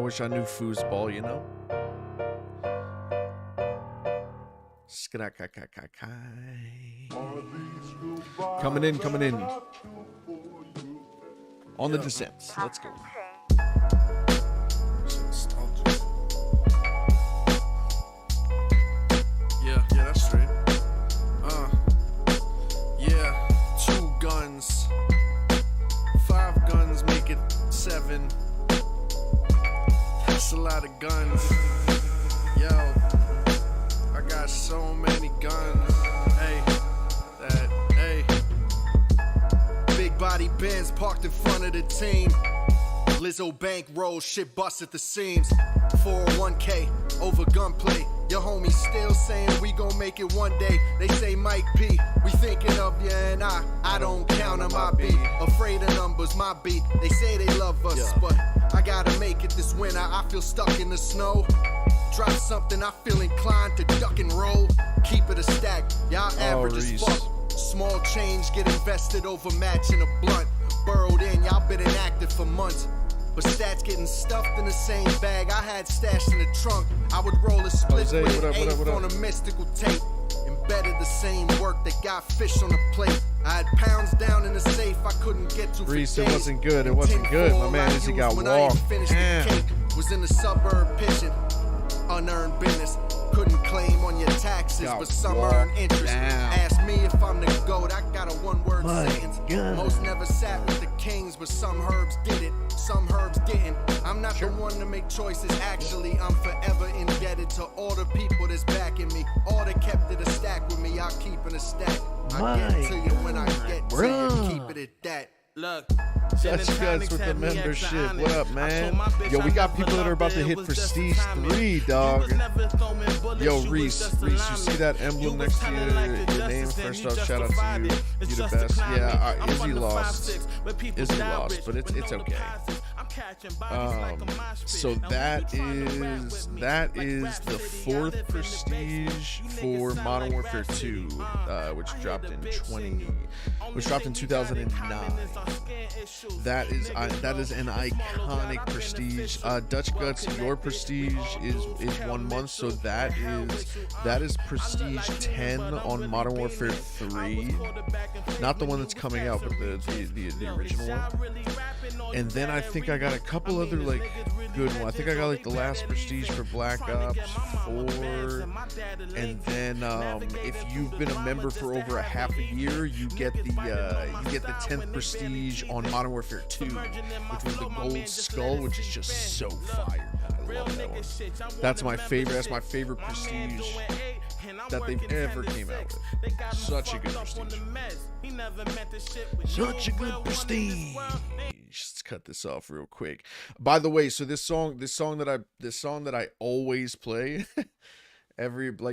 wish I knew foosball, you know? Coming in, coming in. On the descent. Let's go. Yeah, that's straight. Yeah, 2 guns. 5 guns make it 7. That's a lot of guns. Yo, I got so many guns. Hey. Big body Benz parked in front of the team. Lizzo bankroll, shit bust at the seams. 401k over gunplay. Your homies still saying we gon' make it one day. They say Mike P, we thinking of you and I don't count on my beat. Afraid of numbers, my beat. They say they love us, but I gotta make it this winter. I feel stuck in the snow. Drop something, I feel inclined to duck and roll. Keep it a stack, y'all average as fuck. Small change get invested over matching a blunt. Burrowed in, y'all been inactive for months. But stats getting stuffed in the same bag I had stashed in the trunk. I would roll a split with an eighth on a mystical tape. Embedded the same work that got fish on the plate. I had pounds down in the safe I couldn't get to. Reese, it wasn't good. It wasn't good. My man Izzy got walked. Was in the suburb pitching. Unearned business. Couldn't claim on your taxes, but some earn interest. Ask me if I'm the GOAT, I got a one-word sentence. Most never sat with the kings, but some herbs did it. Some herbs didn't. I'm not the one to make choices. Actually, I'm forever indebted to all the people that's backing me. All that kept it a stack with me, I'll keep in a stack. I get to you when I get to you. Keep it at that. Look, that's you guys with the membership. What up, man? Yo, we got people that are about to hit Prestige 3, dog. Yo, Reese, you see that emblem next to your name? First off, shout out to you. You the best. Yeah, Izzy lost. Izzy lost, but it's okay. So that is the 4th Prestige for Modern Warfare 2, which dropped in 2009. That is an iconic Prestige. Dutch Guts, your Prestige is 1 month, so that is Prestige 10 on Modern Warfare 3, not the one that's coming out, but the original one. And then I think I got a couple other like good ones. I think I got like the last Prestige for Black Ops 4, and then if you've been a member for over a half a year, you get the 10th Prestige on Modern Warfare 2, which was the Gold Skull, which is just so fire. I love that one. That's my favorite. That's my favorite Prestige that they've ever came out with. Such a good Prestige. Such a good Prestige. Let's cut this off real quick. By the way, so this song that I always play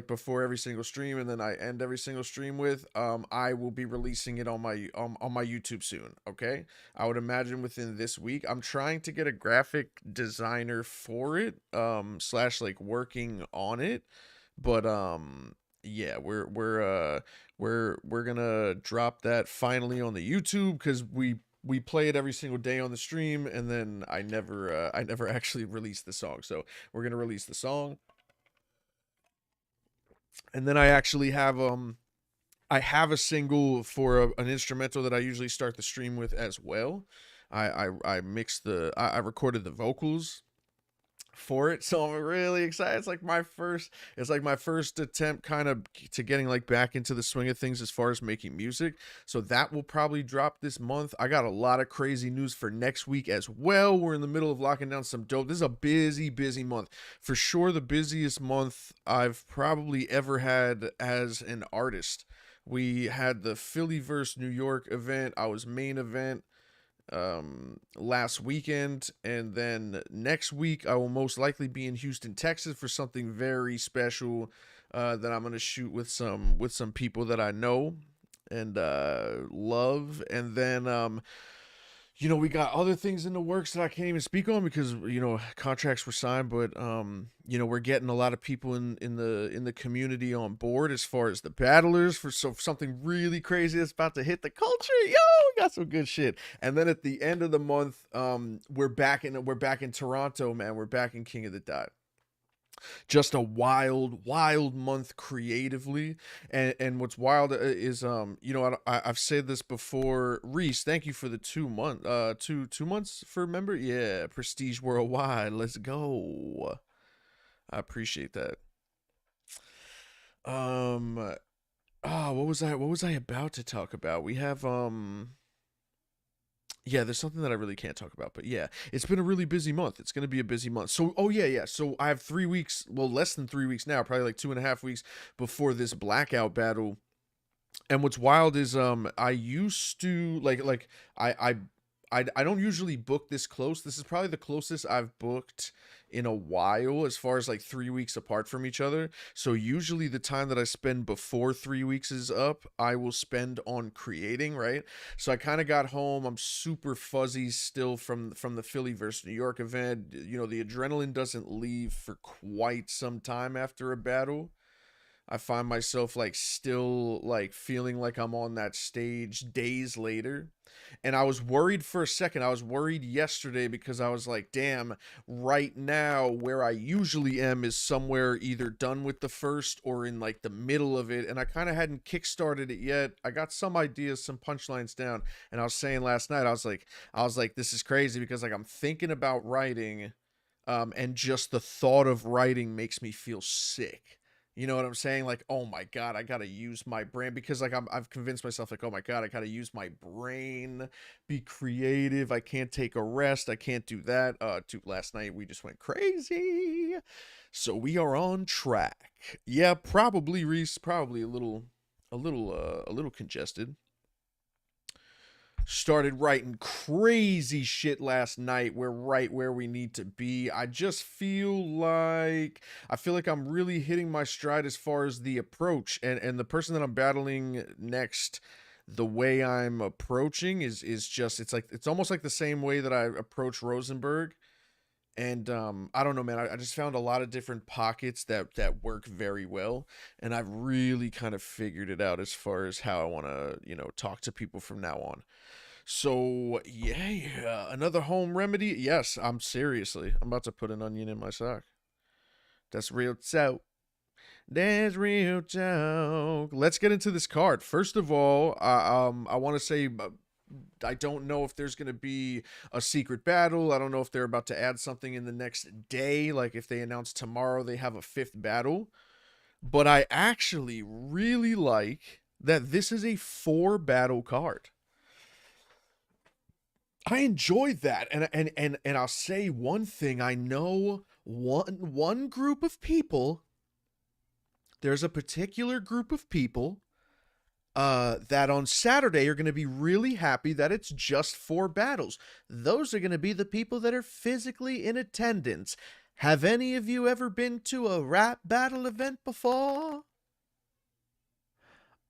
before every single stream, and then I end every single stream with, I will be releasing it on my YouTube soon. Okay, I would imagine within this week. I'm trying to get a graphic designer for it, / like working on it, but yeah, we're gonna drop that finally on the YouTube, because we play it every single day on the stream, and then I never actually release the song. So we're gonna release the song. And then I actually have a single for an instrumental that I usually start the stream with as well. I recorded the vocals for it, so I'm really excited. It's like my first attempt kind of to getting like back into the swing of things as far as making music. So that will probably drop this month. I got a lot of crazy news for next week as well. We're in the middle of locking down some dope. This is a busy month. For sure the busiest month I've probably ever had as an artist. We had the Philly vs. New York event. I was main event last weekend, and then next week I will most likely be in Houston, Texas for something very special that I'm going to shoot with some people that I know and love. And then We got other things in the works that I can't even speak on because contracts were signed, but we're getting a lot of people in the community on board as far as the battlers for something really crazy that's about to hit the culture. Yo, we got some good shit. And then at the end of the month, we're back in Toronto, man. We're back in King of the Dot. Just a wild month creatively. And what's wild is I've said this before. Reese, thank you for the 2 month 2 months for member. Yeah, Prestige Worldwide, let's go. I appreciate that. um what was I about to talk about? We have yeah, there's something that I really can't talk about, but yeah, it's been a really busy month. It's going to be a busy month. So, oh yeah, yeah. So I have 3 weeks, well, less than 3 weeks now, probably like 2.5 weeks before this blackout battle. And what's wild is, I used to I I I don't usually book this close. This is probably the closest I've booked in a while as far as like 3 weeks apart from each other. So usually the time that I spend before 3 weeks is up, I will spend on creating, right? So I kind of got home. I'm super fuzzy still from the Philly versus New York event. The adrenaline doesn't leave for quite some time after a battle. I find myself like still like feeling like I'm on that stage days later. And I was worried for a second. I was worried yesterday because I was like, damn, right now where I usually am is somewhere either done with the first or in like the middle of it. And I kind of hadn't kickstarted it yet. I got some ideas, some punchlines down. And I was saying last night, I was like, this is crazy because like I'm thinking about writing, and just the thought of writing makes me feel sick. You know what I'm saying? Like, oh my God, I gotta use my brain because like I've convinced myself like, oh my God, I gotta use my brain, be creative. I can't take a rest. I can't do that. Last night we just went crazy. So we are on track. Yeah, probably Reese, probably a little congested. Started writing crazy shit last night. We're right where we need to be. I feel like I'm really hitting my stride as far as the approach, and the person that I'm battling next, the way I'm approaching is just, it's almost like the same way that I approach Rosenberg. And I don't know, man. I just found a lot of different pockets that work very well, and I've really kind of figured it out as far as how I want to talk to people from now on. So yeah, yeah, another home remedy. Yes, I'm about to put an onion in my sock. That's real talk. That's real talk. Let's get into this card. First of all, I want to say, I don't know if there's going to be a secret battle. I don't know if they're about to add something in the next day, like if they announce tomorrow they have a fifth battle. But I actually really like that this is a four battle card. I enjoyed that. And I'll say one thing. I know one group of people, there's a particular group of people that on Saturday are going to be really happy that it's just four battles. Those are going to be the people that are physically in attendance. Have any of you ever been to a rap battle event before?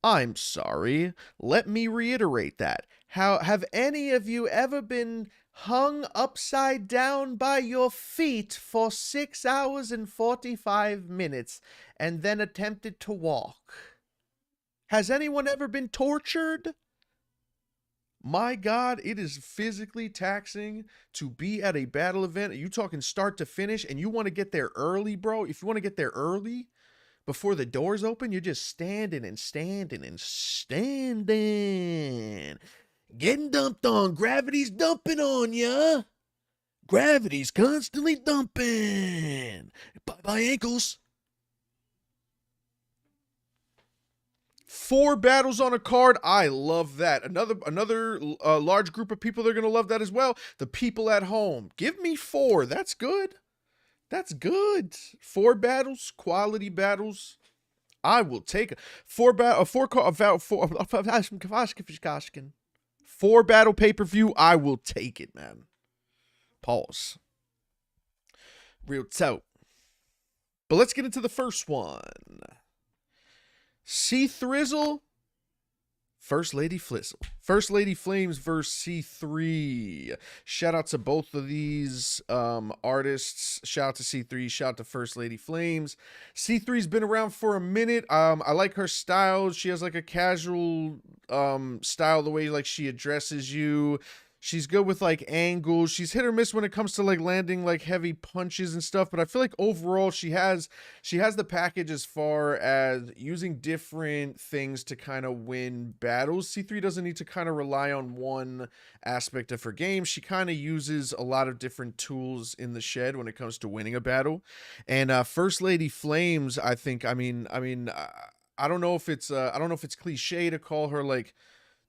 I'm sorry. Let me reiterate that. How have any of you ever been hung upside down by your feet for 6 hours and 45 minutes and then attempted to walk? Has anyone ever been tortured? My God, it is physically taxing to be at a battle event. You talking start to finish, and you want to get there early, bro? If you want to get there early, before the doors open, you're just standing and standing and standing. Getting dumped on. Gravity's dumping on ya. Gravity's constantly dumping. Bye-bye ankles. Four battles on a card. I love that. Another large group of people, they're going to love that as well. The people at home. Give me four. That's good. That's good. Four battles, quality battles. I will take it. Four battle pay-per-view. I will take it, man. Pause. Real talk. But let's get into the first one. C Thrizzle First Lady Flizzle. First Lady Flames versus C3. Shout out to both of these artists. Shout out to C3. Shout out to First Lady Flames. C3's been around for a minute. I like her style. She has like a casual style, the way like she addresses you. She's good with like angles. She's hit or miss when it comes to like landing like heavy punches and stuff, but I feel like overall she has the package as far as using different things to kind of win battles. C3 doesn't need to kind of rely on one aspect of her game. She kind of uses a lot of different tools in the shed when it comes to winning a battle. And First Lady Flames, I think, I don't know if it's cliche to call her like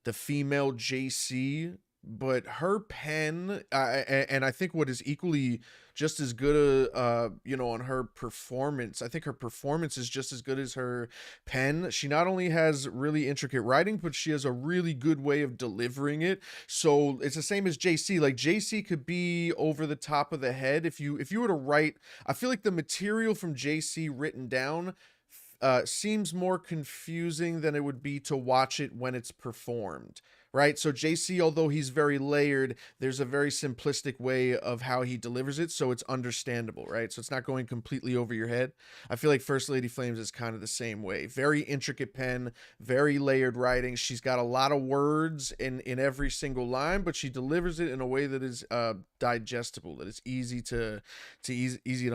the female JC, but her pen, and I think what is equally just as good, on her performance, I think her performance is just as good as her pen. She not only has really intricate writing, but she has a really good way of delivering it. So it's the same as JC. Like JC could be over the top of the head. If you were to write, I feel like the material from JC written down seems more confusing than it would be to watch it when it's performed, right? So JC, although he's very layered, there's a very simplistic way of how he delivers it, so it's understandable, right? So it's not going completely over your head. I feel like First Lady Flames is kind of the same way. Very intricate pen, very layered writing. She's got a lot of words in every single line, but she delivers it in a way that is digestible, that is easy to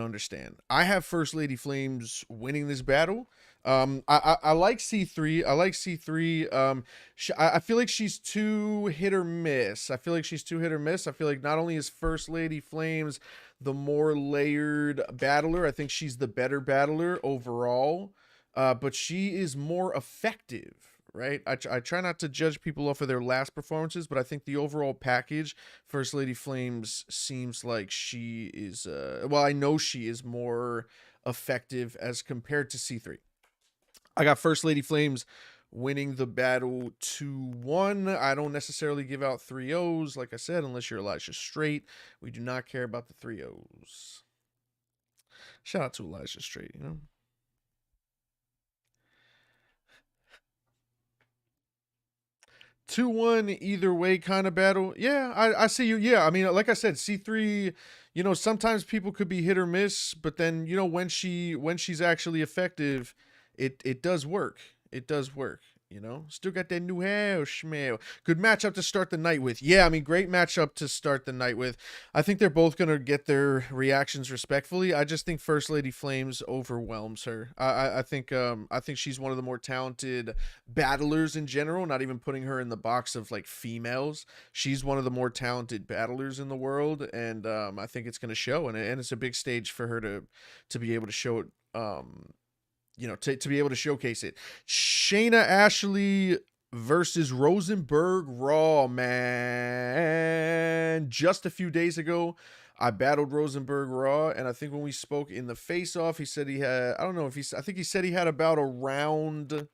understand. I have First Lady Flames winning this battle. I like C3. I like C3. I feel like she's too hit or miss. I feel like not only is First Lady Flames the more layered battler, I think she's the better battler overall, but she is more effective, right? I try not to judge people off of their last performances, but I think the overall package, First Lady Flames seems like she is, I know she is more effective as compared to C3. I got First Lady Flames winning the battle 2-1. I don't necessarily give out 3-0s, like I said, unless you're Elijah Straight. We do not care about the 3-0s. Shout out to Elijah Straight, 2-1 either way kind of battle. Yeah, I see you. Yeah, I mean, like I said, C3, sometimes people could be hit or miss, but then, when she's actually effective, it does work. It does work. Still got that new hair, schmale. Good matchup to start the night with. Yeah, I mean, great matchup to start the night with. I think they're both gonna get their reactions respectfully. I just think First Lady Flames overwhelms her. I think she's one of the more talented battlers in general. Not even putting her in the box of like females. She's one of the more talented battlers in the world, and I think it's gonna show. And it's a big stage for her to be able to show it. To be able to showcase it. Shayna Ashley versus Rosenberg Raw, man. Just a few days ago, I battled Rosenberg Raw, and I think when we spoke in the face-off, he said he had, I think he said he had about a round.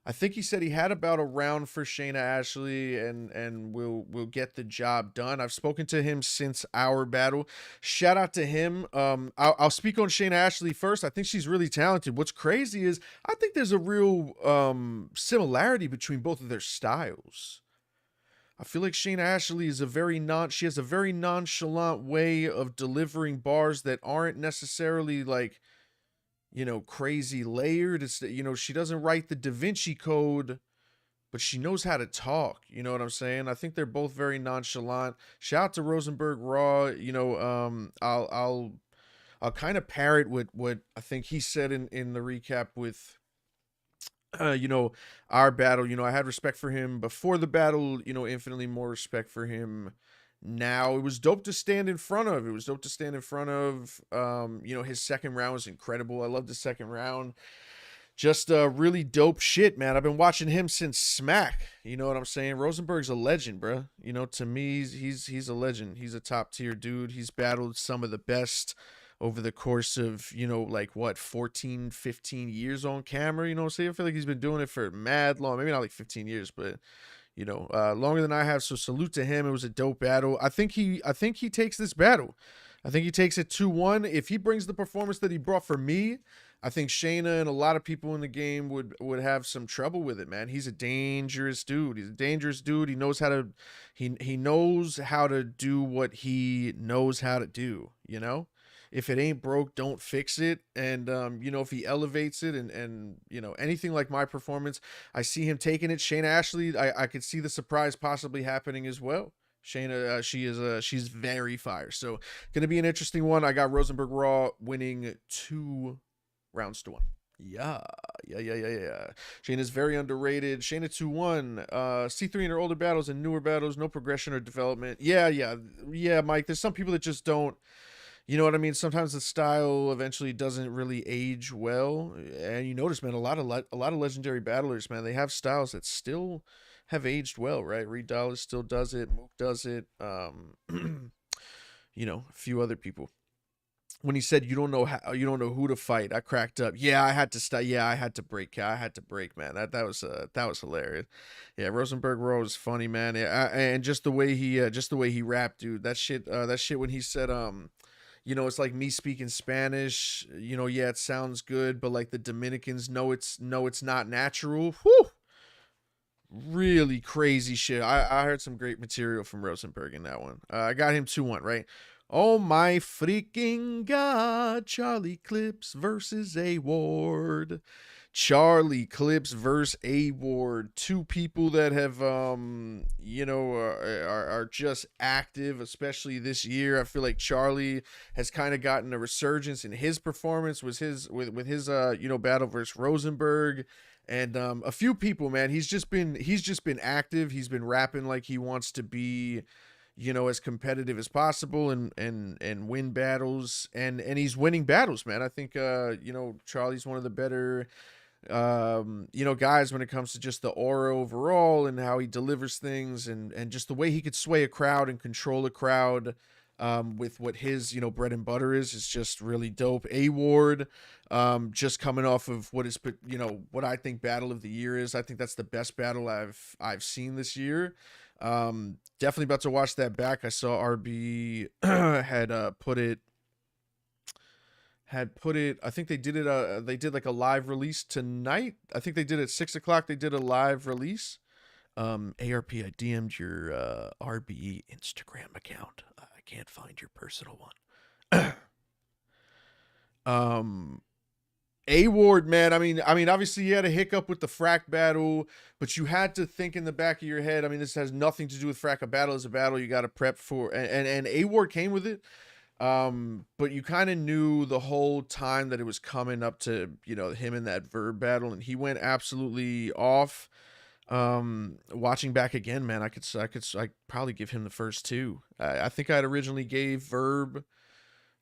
I think he said he had about a round for Shayna Ashley, and we'll get the job done. I've spoken to him since our battle. Shout out to him. I'll speak on Shayna Ashley first. I think she's really talented. What's crazy is I think there's a real similarity between both of their styles. I feel like Shayna Ashley is she has a very nonchalant way of delivering bars that aren't necessarily like, crazy layered. It's, she doesn't write the Da Vinci Code, but she knows how to talk. You know what I'm saying? I think they're both very nonchalant. Shout out to Rosenberg Raw. I'll kind of parrot what I think he said in the recap with, our battle. I had respect for him before the battle, infinitely more respect for him now. It was dope to stand in front of. His second round was incredible. I loved the second round. Just really dope shit, man. I've been watching him since Smack. You know what I'm saying? Rosenberg's a legend, bro. To me, he's a legend. He's a top tier dude. He's battled some of the best over the course of, 14, 15 years on camera. So I feel like he's been doing it for mad long. Maybe not like 15 years, but longer than I have. So salute to him. It was a dope battle. I think he takes this battle. I think he takes it 2-1. If he brings the performance that he brought for me, I think Shayna and a lot of people in the game would have some trouble with it, man. He's a dangerous dude. He's a dangerous dude. He knows how to he knows how to do what he knows how to do, you know? If it ain't broke, don't fix it. And you know, if he elevates it and you know, anything like my performance, I see him taking it. Shayna Ashley, I could see the surprise possibly happening as well. Shayna, she's very fire. So gonna be an interesting one. I got Rosenberg Raw winning 2 rounds to 1. Yeah. Shayna's very underrated. Shayna 2-1. C3 in her older battles and newer battles, no progression or development. Yeah, Mike. There's some people that just don't. You know what I mean? Sometimes the style eventually doesn't really age well, and you notice, man, a lot of legendary battlers, man, they have styles that still have aged well, right? Reed Dollars still does it, Mook does it, you know, a few other people. When he said you don't know who to fight, I cracked up. Yeah, I had to start. Yeah, I had to break. Man. That was hilarious. Yeah, Rosenberg Raw was funny, man. Yeah, and just the way he rapped, dude. That shit when he said you know, it's like me speaking Spanish. You know, yeah, it sounds good, but like the Dominicans know it's not natural. Whew. Really crazy shit. I heard some great material from Rosenberg in that one. I got him 2-1, right? Oh my freaking God. Charlie Clips versus A Ward. Charlie Clips versus A Ward. Two people that have you know, are just active, especially this year. I feel like Charlie has kind of gotten a resurgence in his performance with his you know, battle versus Rosenberg. And a few people, man, he's just been active. He's been rapping like he wants to be, you know, as competitive as possible and win battles, and he's winning battles, man. I think you know, Charlie's one of the better you know, guys when it comes to just the aura overall and how he delivers things, and just the way he could sway a crowd and control a crowd with what his, you know, bread and butter is just really dope. A Ward, just coming off of what is, you know, what I think battle of the year is. I think that's the best battle I've seen this year. Definitely about to watch that back. I saw RB had put it, I think they did it, they did like a live release tonight. I think they did it at 6 o'clock. They did a live release. ARP, I DM'd your RBE Instagram account. I can't find your personal one. A Ward, man. I mean, obviously you had a hiccup with the frack battle, but you had to think in the back of your head. I mean, this has nothing to do with frack. A battle is a battle. You got to prep for, and A Ward came with it. But you kind of knew the whole time that it was coming up to, you know, him in that Verb battle, and he went absolutely off. Watching back again, man, I could probably give him the first 2. I think I'd originally gave Verb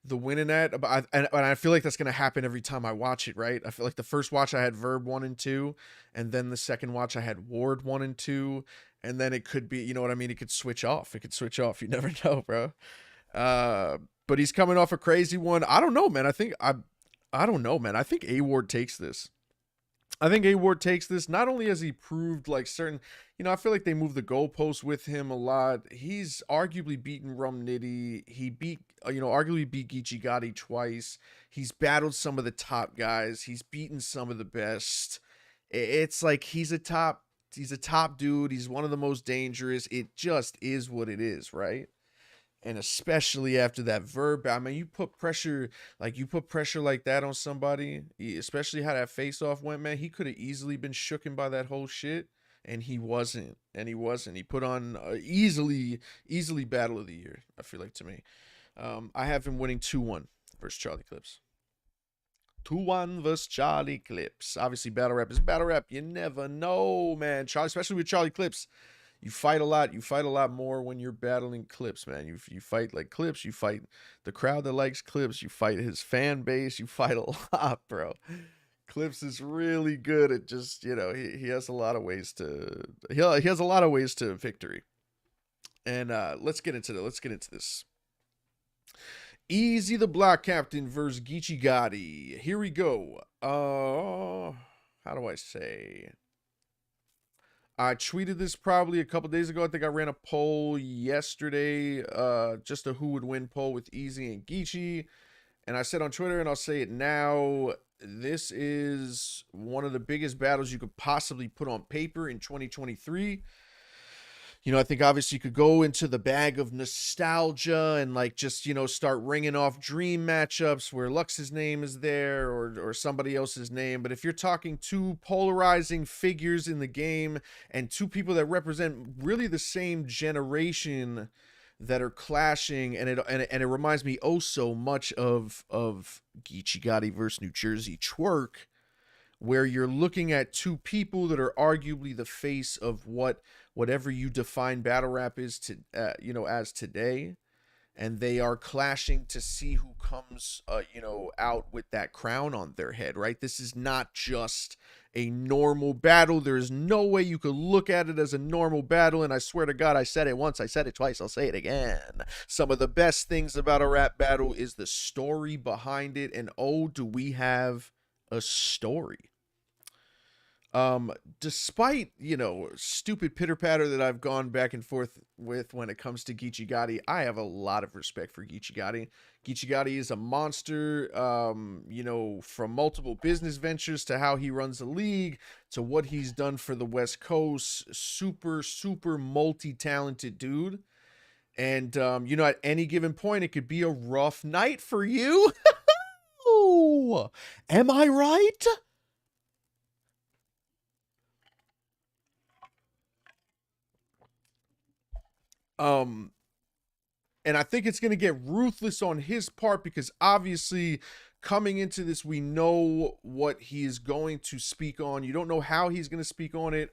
the win in that, but I feel like that's gonna happen every time I watch it, right? I feel like the first watch I had Verb 1 and 2, and then the second watch I had Ward 1 and 2, and then it could be, you know what I mean? It could switch off. You never know, bro. But he's coming off a crazy one. I don't know, man. I don't know, man. I think A Ward takes this. Not only has he proved like certain, you know, I feel like they moved the goalposts with him a lot. He's arguably beaten Rum Nitty. He beat, you know, arguably beat Geechi Gotti twice. He's battled some of the top guys. He's beaten some of the best. It's like he's a top dude. He's one of the most dangerous. It just is what it is, right? And especially after that Verb, I mean, you put pressure like that on somebody, especially how that face-off went, man. He could have easily been shooken by that whole shit, and he wasn't. He put on easily battle of the year, I feel like, to me. I have him winning 2-1 versus Charlie Clips. 2-1 versus Charlie Clips. Obviously, battle rap is battle rap. You never know, man. Charlie, especially with Charlie Clips. You fight a lot. You fight a lot more when you're battling Clips, man. You fight like Clips. You fight the crowd that likes Clips. You fight his fan base. You fight a lot, bro. Clips is really good at just, you know, he has a lot of ways to he has a lot of ways to victory. And let's get into this. Easy the Block Captain versus Geechi Gotti. Here we go. How do I say? I tweeted this probably a couple days ago. I think I ran a poll yesterday, just a who would win poll with Easy and Geechi. And I said on Twitter, and I'll say it now, this is one of the biggest battles you could possibly put on paper in 2023. You know, I think obviously you could go into the bag of nostalgia and like just, you know, start ringing off dream matchups where Lux's name is there or somebody else's name. But if you're talking two polarizing figures in the game and two people that represent really the same generation that are clashing, and it reminds me oh so much of Geechi Gotti versus New Jersey Twerk, where you're looking at two people that are arguably the face of whatever you define battle rap is to you know, as today, and they are clashing to see who comes you know, out with that crown on their head, right? This is not just a normal battle. There's no way you could look at it as a normal battle, and I swear to God, I said it once, I said it twice, I'll say it again. Some of the best things about a rap battle is the story behind it, and oh, do we have a story. Despite, you know, stupid pitter patter that I've gone back and forth with when it comes to Geechi Gotti, I have a lot of respect for Geechi Gotti. Geechi Gotti is a monster, you know, from multiple business ventures to how he runs the league to what he's done for the West Coast. Super, super multi-talented dude. And, you know, at any given point, it could be a rough night for you. Am I right? And I think it's going to get ruthless on his part because obviously coming into this, we know what he is going to speak on. You don't know how he's going to speak on it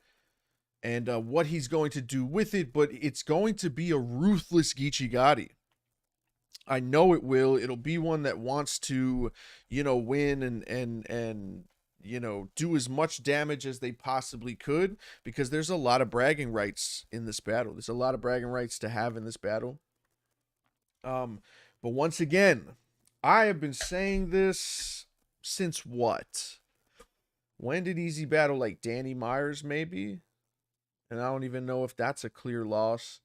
and what he's going to do with it, but it's going to be a ruthless Geechi Gotti. I know it will. It'll be one that wants to, you know, win and you know, do as much damage as they possibly could because there's a lot of bragging rights in this battle. There's a lot of bragging rights to have in this battle. But once again, I have been saying this since what? When did Easy battle like Danny Myers maybe? And I don't even know if that's a clear loss.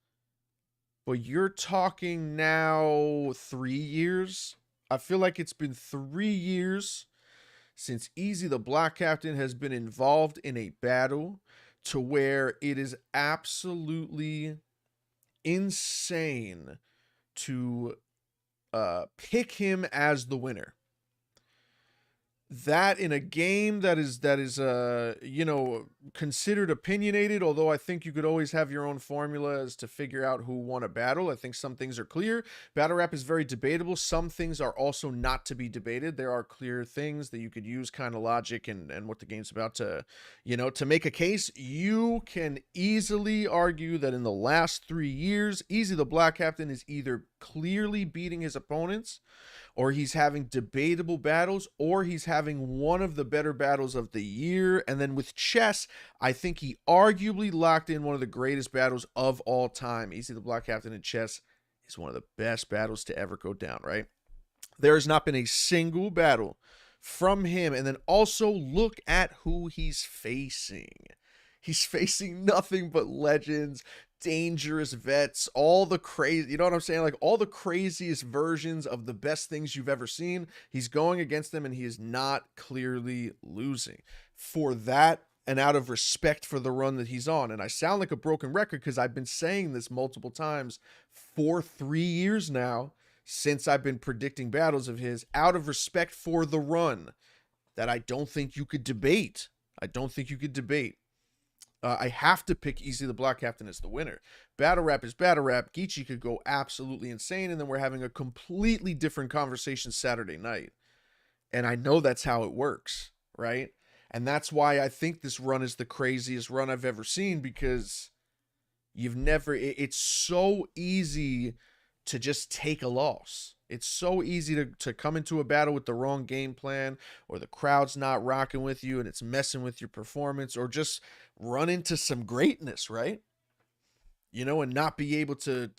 But you're talking now 3 years. I feel like it's been 3 years since Easy the Black Captain has been involved in a battle to where it is absolutely insane to pick him as the winner. That in a game that is you know, considered opinionated, although I think you could always have your own formula as to figure out who won a battle. I think some things are clear. Battle rap is very debatable. Some things are also not to be debated. There are clear things that you could use kind of logic and what the game's about to, you know, to make a case. You can easily argue that in the last 3 years, Easy the Black Captain is either clearly beating his opponents, or he's having debatable battles, or he's having one of the better battles of the year. And then with chess, I think he arguably locked in one of the greatest battles of all time. Easy the Black Captain in chess is one of the best battles to ever go down, right? There has not been a single battle from him. And then also look at who he's facing. He's facing nothing but legends, dangerous vets, all the crazy, you know what I'm saying? Like all the craziest versions of the best things you've ever seen. He's going against them and he is not clearly losing. For that, and out of respect for the run that he's on, and I sound like a broken record because I've been saying this multiple times for 3 years now since I've been predicting battles of his, out of respect for the run that I don't think you could debate. I don't think you could debate. I have to pick Easy the Black Captain as the winner. Battle rap is battle rap. Geechi could go absolutely insane, and then we're having a completely different conversation Saturday night. And I know that's how it works, right? And that's why I think this run is the craziest run I've ever seen, because you've never, it's so easy to just take a loss. It's so easy to come into a battle with the wrong game plan, or the crowd's not rocking with you and it's messing with your performance, or just run into some greatness, right? You know, and not be able to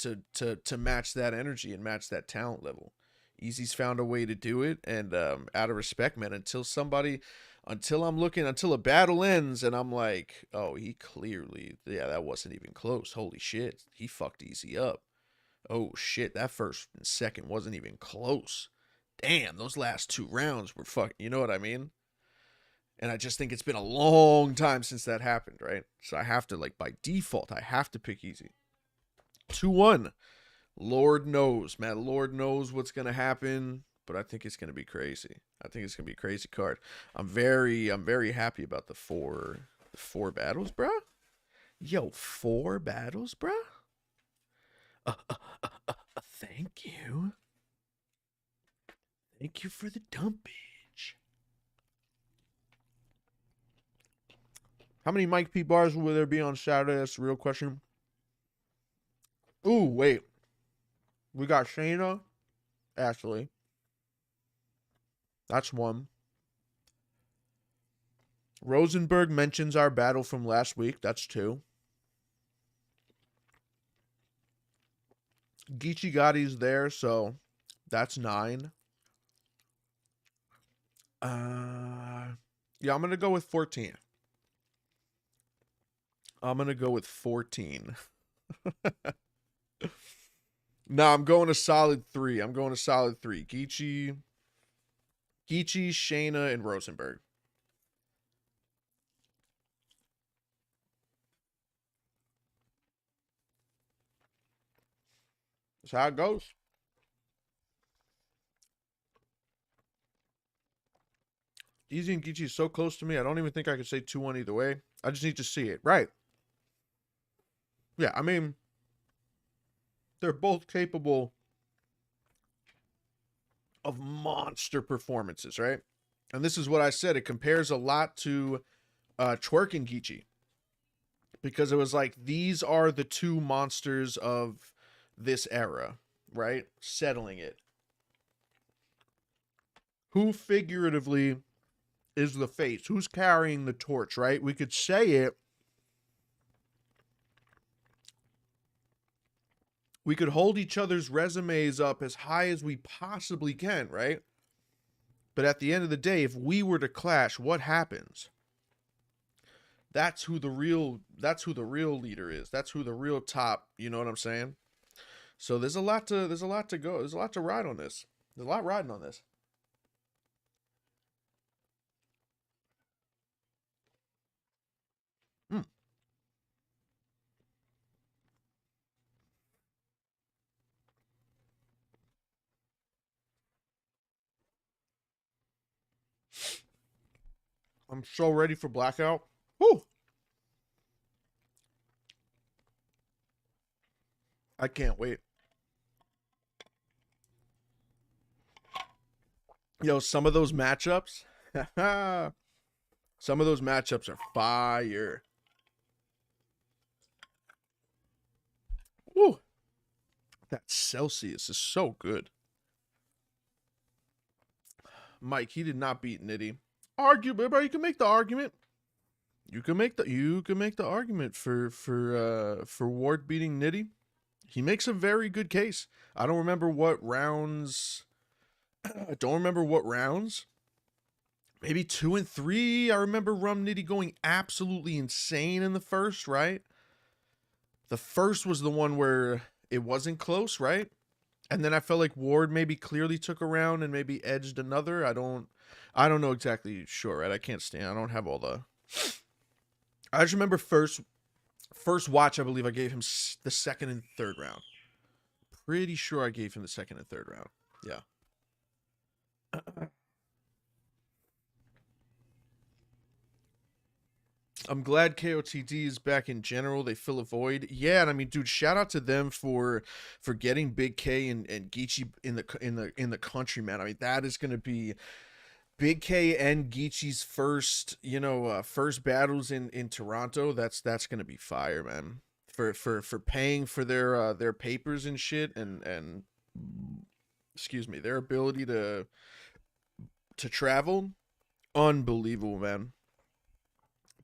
match that energy and match that talent level. Easy's found a way to do it, and out of respect, man, until somebody until I'm looking, until a battle ends and I'm like, oh, he clearly, yeah, that wasn't even close. Holy shit, he fucked easy up. Oh shit, that first and second wasn't even close. Damn, those last 2 rounds were fucking, you know what I mean? And I just think it's been a long time since that happened, right? So I have to, like, by default, I have to pick easy. 2-1. Lord knows, man. Lord knows what's going to happen, but I think it's going to be crazy. I think it's going to be a crazy card. I'm very happy about the four battles, bro. Yo, 4 battles, bro? Thank you. Thank you for the dumpage. How many Mike P bars will there be on Saturday? That's the real question. Ooh, wait. We got Shayna, Ashley. That's 1. Rosenberg mentions our battle from last week. That's 2. Geechi Gotti's there, so that's 9. Yeah, I'm gonna go with 14. I'm gonna go with 14. No, I'm going a solid 3. Geechi, Shayna, and Rosenberg. That's how it goes. Easy and Geechi is so close to me. I don't even think I could say 2-1 either way. I just need to see it. Right. Yeah, I mean, they're both capable of monster performances, right? And this is what I said. It compares a lot to Twerk and Geechi. Because it was like, these are the 2 monsters of this era, right? Settling it. Who figuratively is the face? Who's carrying the torch, right? We could say it. We could hold each other's resumes up as high as we possibly can, right? But at the end of the day, if we were to clash, what happens? That's who the real leader is. That's who the real top, you know what I'm saying? So there's a lot to go. There's a lot to ride on this. There's a lot riding on this. I'm so ready for Blackout. Woo! I can't wait. Yo, some of those matchups, some of those matchups are fire. Woo! That Celsius is so good. Mike, he did not beat Nitty. Argue, bro. You can make the argument. You can make the argument for Ward beating Nitty. He makes a very good case. I don't remember what rounds. Maybe 2 and 3. I remember Rum Nitty going absolutely insane in the first, right? The first was the one where it wasn't close, right? And then I felt like Ward maybe clearly took a round and maybe edged another. I don't know exactly sure, right? I can't stand. I don't have all the. I just remember first watch. I believe I gave him the second and third round. Pretty sure I gave him the second and third round. Yeah. I'm glad KOTD is back in general. They fill a void. Yeah, and I mean, dude, shout out to them for getting Big K and Geechi in the country, man. I mean, that is gonna be Big K and Geechi's first, first battles in Toronto. That's gonna be fire, man. For paying for their papers and shit, and excuse me, their ability to travel, unbelievable, man.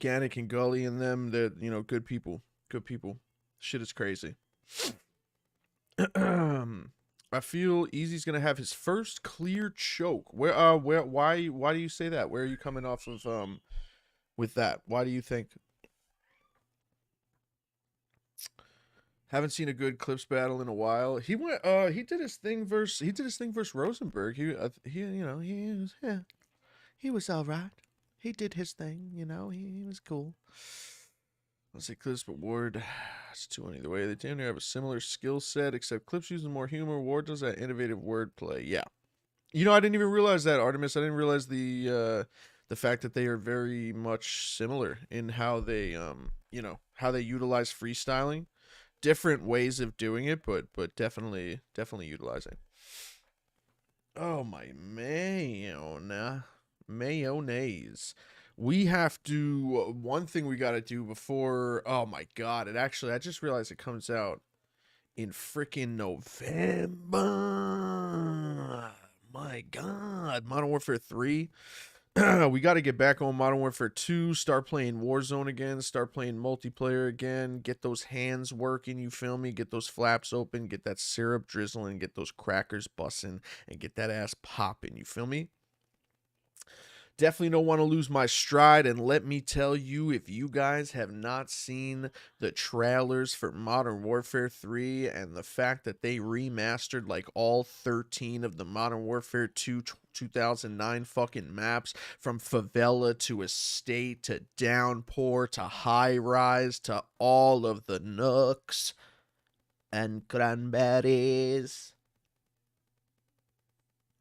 Gannick and Gully and them, they're, good people. Good people. Shit is crazy. I feel Easy's gonna have his first clear choke. Why do you say that? Where are you coming off of with that? Why do you think? Haven't seen a good clips battle in a while. He did his thing versus Rosenberg. He was all right. He did his thing, he was cool. Let's say Clips, but Ward, it's 2 either way. They tend to have a similar skill set, except Clips uses more humor. Ward does that innovative wordplay. Yeah. I didn't even realize that, Artemis. I didn't realize the fact that they are very much similar in how they how they utilize freestyling. Different ways of doing it, but definitely utilizing. Oh my mayonnaise. We have to one thing we got to do before. Oh my god! I just realized it comes out in freaking November. My god, Modern Warfare 3. We got to get back on Modern Warfare 2, start playing Warzone again, start playing multiplayer again, get those hands working, you feel me? Get those flaps open, get that syrup drizzling, get those crackers busting, and get that ass popping, you feel me? Definitely don't want to lose my stride, and let me tell you, if you guys have not seen the trailers for Modern Warfare 3 and the fact that they remastered like all 13 of the Modern Warfare 2 2009 fucking maps, from favela to estate to downpour to high rise to all of the nooks and cranberries.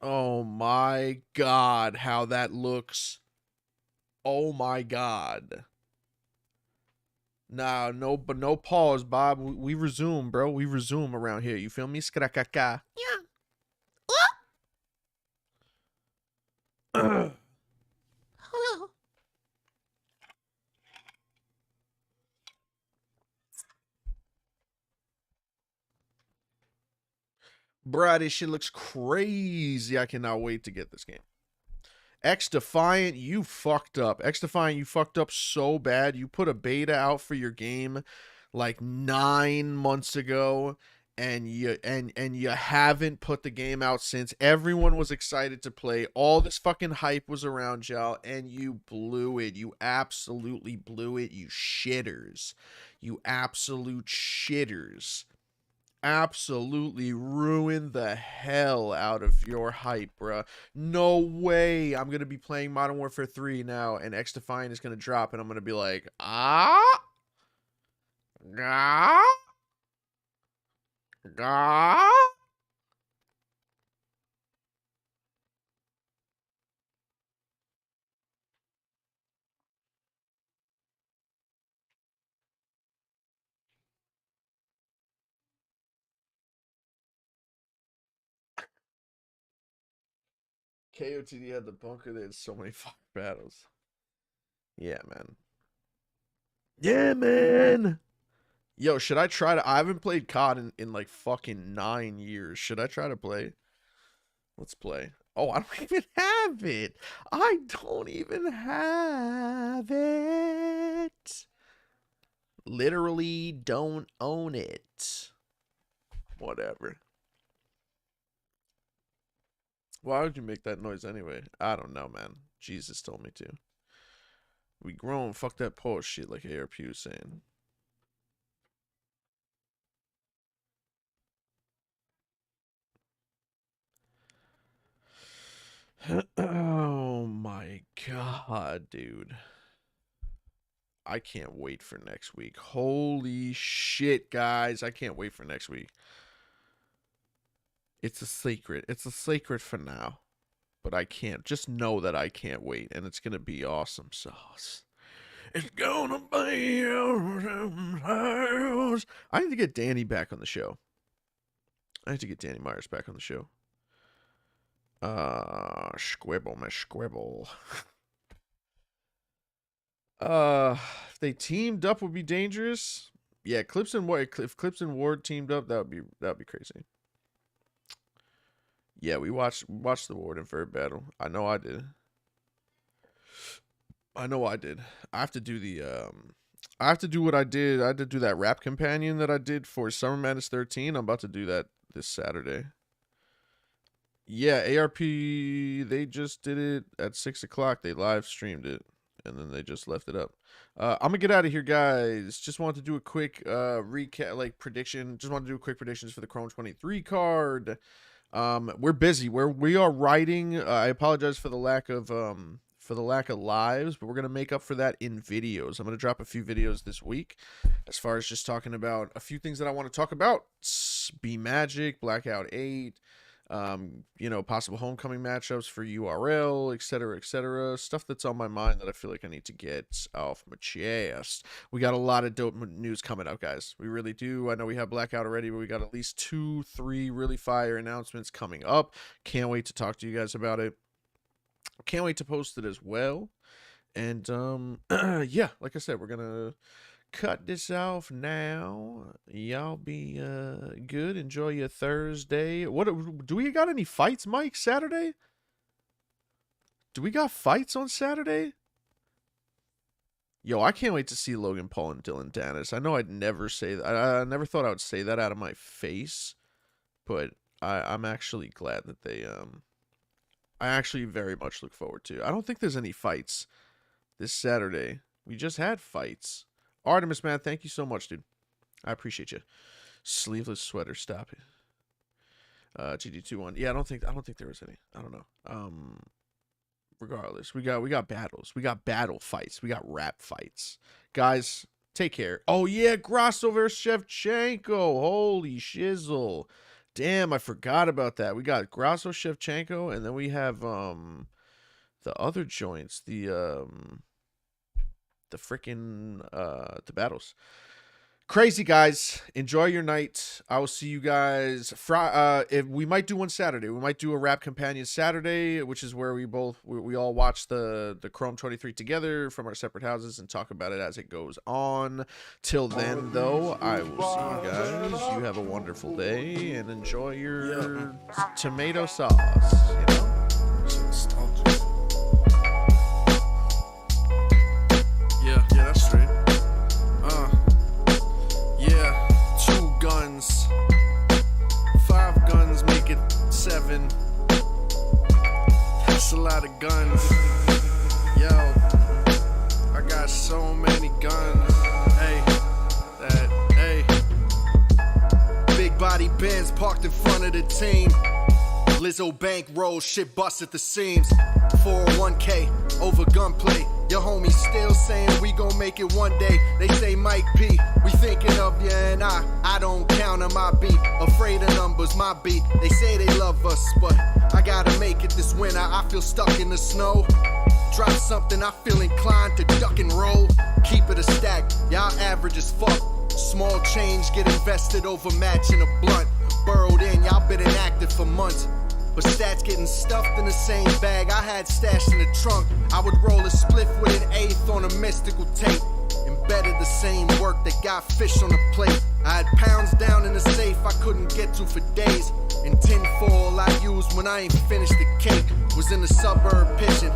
Oh my god, how that looks. Oh my god. Nah, no pause, Bob. We resume, bro. We resume around here. You feel me? Skrakaka. Yeah. Bruh, this shit looks crazy. I cannot wait to get this game. XDefiant, you fucked up. XDefiant, you fucked up so bad. You put a beta out for your game like 9 months ago, and you haven't put the game out since. Everyone was excited to play. All this fucking hype was around y'all, and you blew it. You absolutely blew it, you shitters. You absolute shitters. Absolutely ruined the hell out of your hype, bruh. No way I'm going to be playing Modern Warfare 3 now, and XDefiant is going to drop, and I'm going to be like, ah? Ah? Ah? KOTD had the bunker. They had so many fire battles. Yeah, man. Yeah, man. Yo, should I try to... I haven't played COD in like fucking 9 years. Should I try to play? Let's play. Oh, I don't even have it. I don't even have it. Literally don't own it. Whatever. Why would you make that noise anyway? I don't know, man. Jesus told me to. We grown. Fuck that post shit, like ARP was saying. Oh my god, dude. I can't wait for next week. Holy shit, guys. I can't wait for next week. It's a secret. It's a secret for now. But I can't. Just know that I can't wait. And it's going to be awesome sauce. It's gonna be awesome sauce. I need to get Danny back on the show. I need to get Danny Myers back on the show. Squibble, my squibble. If they teamed up, would be dangerous. Yeah, Clips and Ward. If Clips and Ward teamed up, that would be crazy. Yeah, we watched the Ward and Ferb battle. I know I did. I know I did. I have to do the I have to do what I did. I had to do that rap companion that I did for Summer Madness 13. I'm about to do that this Saturday. Yeah, ARP, they just did it at 6 o'clock. They live streamed it, and then they just left it up. I'm gonna get out of here, guys. Just wanted to do a quick recap, like prediction. Just wanted to do a quick predictions for the Chrome 23 card. We're busy. We are writing. I apologize for the lack of lives, but we're gonna make up for that in videos. I'm gonna drop a few videos this week, as far as just talking about a few things that I want to talk about. B Magic, Blackout 8. Possible homecoming matchups for URL, etc. Stuff that's on my mind that I feel like I need to get off my chest. We got a lot of dope news coming out, guys. We really do. I know we have Blackout already, but we got at least 2-3 really fire announcements coming up. Can't wait to talk to you guys about it. Can't wait to post it as well. And yeah, like I said, we're gonna cut this off now. Y'all be good. Enjoy your Thursday. What do we got any fights, Mike? Saturday? Do we got fights on Saturday? Yo, I can't wait to see Logan Paul and Dylan Dennis. I know I'd never say that. I never thought I would say that out of my face, but I'm actually glad that they I actually very much look forward to. I don't think there's any fights this Saturday. We just had fights. Artemis, man, thank you so much, dude. I appreciate you. Sleeveless sweater, stop it. GD21. Yeah, I don't think there was any. I don't know. Regardless, we got battles. We got battle fights. We got rap fights. Guys, take care. Oh yeah, Grasso versus Shevchenko. Holy shizzle. Damn, I forgot about that. We got Grasso, Shevchenko, and then we have the other joints, the freaking the battles. Crazy, guys. Enjoy your night. I will see you guys if we might do one Saturday. We might do a rap companion Saturday, which is where we all watch the Chrome 23 together from our separate houses and talk about it as it goes on. Till then, though, I will see you guys. You have a wonderful day and enjoy your tomato sauce, you know? Yeah, that's straight. Yeah, 2 guns. 5 guns make it 7. That's a lot of guns. Yo, I got so many guns. Hey. Big body Benz parked in front of the team. Lizzo bank roll, shit bust at the seams. 401k over gunplay. Your homies still saying we gon' make it one day. They say Mike P, we thinking of you and I don't count on my beat. Afraid of numbers, my beat. They say they love us, but I gotta make it this winter. I feel stuck in the snow. Drop something, I feel inclined to duck and roll. Keep it a stack, y'all average as fuck. Small change get invested over matching a blunt. Burrowed in, y'all been inactive for months. But stats getting stuffed in the same bag I had stashed in the trunk. I would roll a spliff with an eighth on a mystical tape. Embedded the same work that got fish on the plate. I had pounds down in the safe I couldn't get to for days. And tinfoil I used when I ain't finished the cake. Was in the suburb pitching,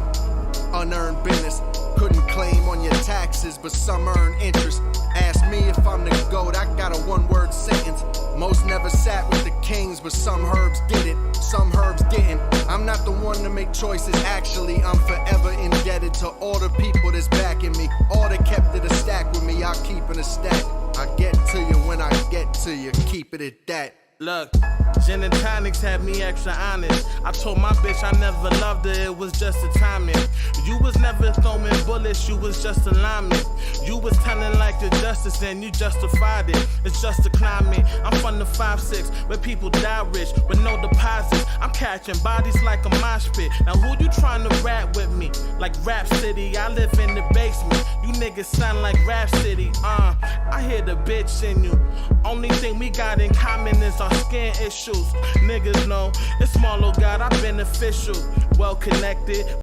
unearned business. Couldn't claim on your taxes, but some earn interest. Ask me if I'm the GOAT, I got a 1-word sentence. Most never sat with the kings, but some herbs did it, some herbs didn't. I'm not the one to make choices, actually. I'm forever indebted to all the people that's backing me. All that kept it a stack with me, I'll keep it a stack. I get to you when I get to you, keep it at that. Look, gin and tonics had me extra honest. I told my bitch I never loved her, it was just a timing. You was never throwing bullets, you was just a lineman. You was telling like the justice and you justified it. It's just a climate. I'm from the 5-6 where people die rich with no deposits. I'm catching bodies like a mosh pit. Now who you trying to rap with me? Like Rap City, I live in the basement. You niggas sound like Rap City. I hear the bitch in you. Only thing we got in common is our skin issues. Niggas know it's small, oh God, I'm beneficial. Well connected.